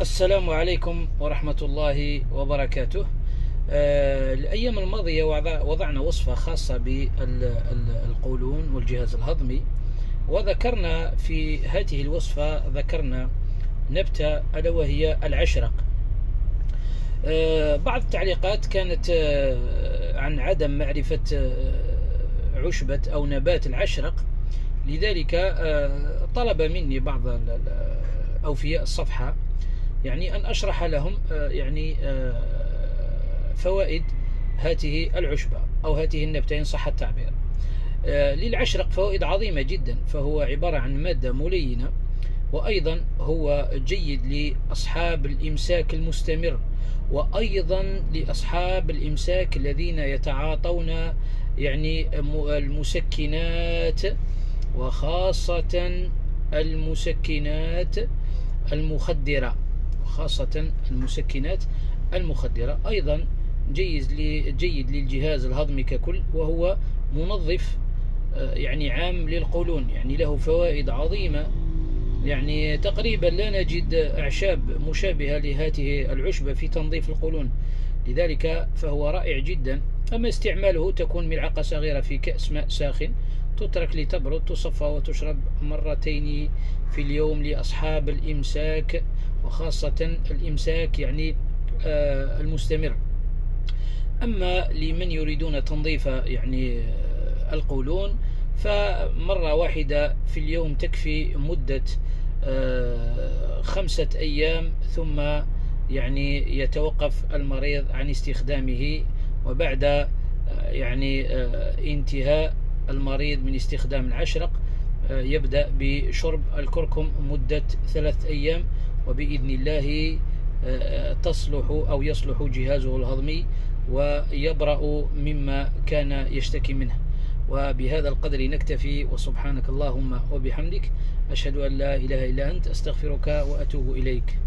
السلام عليكم ورحمة الله وبركاته. الأيام الماضية وضعنا وصفة خاصة بالقولون والجهاز الهضمي، وذكرنا في هذه الوصفة نبتة ألا وهي العشرق. بعض التعليقات كانت عن عدم معرفة عشبة أو نبات العشرق، لذلك طلب مني بعض أوفياء الصفحة أن أشرح لهم فوائد هذه العشبة أو هذه النبتة إن صح التعبير. للعشرق فوائد عظيمة جدا، فهو عبارة عن مادة ملينة، وأيضا هو جيد لأصحاب الإمساك المستمر، وأيضا لأصحاب الإمساك الذين يتعاطون المسكنات، وخاصة المسكنات المخدرة، أيضا جيد للجهاز الهضمي ككل، وهو منظف عام للقولون، له فوائد عظيمة. تقريبا لا نجد أعشاب مشابهة لهذه العشبة في تنظيف القولون، لذلك فهو رائع جدا. أما استعماله تكون ملعقة صغيرة في كأس ماء ساخن، تترك لتبرد، تصفى وتشرب مرتين في اليوم لأصحاب الإمساك، وخاصة الإمساك المستمر. أما لمن يريدون تنظيف القولون، فمرة واحدة في اليوم تكفي مدة 5 أيام، ثم يتوقف المريض عن استخدامه، وبعد انتهاء المريض من استخدام العشرق يبدأ بشرب الكركم مدة 3 أيام، وبإذن الله يصلح جهازه الهضمي ويبرأ مما كان يشتكي منه. وبهذا القدر نكتفي، وسبحانك اللهم وبحمدك، أشهد أن لا إله إلا أنت، أستغفرك وأتوب إليك.